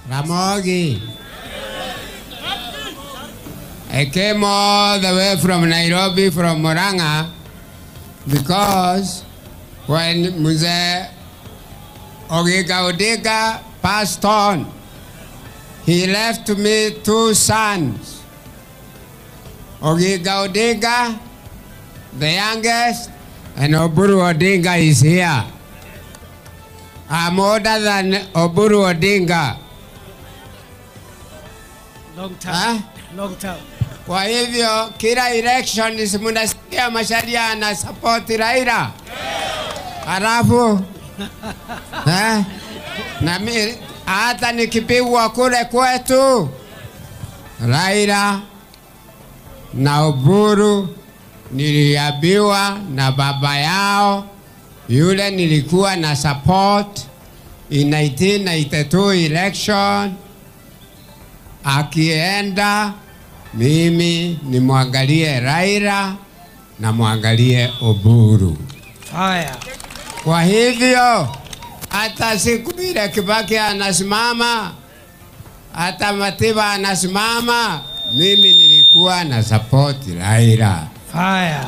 Ramogi. I came all the way from Nairobi, from Murang'a, because when Mzee Oginga Odinga passed on, he left me 2 sons. Oginga Odinga, the youngest, and Oburu Odinga is here. I'm older than Oburu Odinga. Long time. Long time. Kwa hivyo kila elections mnasikia Macharia ana support Raila. Halafu na mimi hata nikipigwa kule kwetu Raila na Oburu niliambiwa na baba yao yule nilikuwa na support in 1992 election, akienda mimi nimwangalie Raila na mwangalie Oburu. Fire. Kwa hivyo hata siku ile Kibaki anasimama, hata Matiba anasimama, mimi nilikuwa na support Raila. Fire.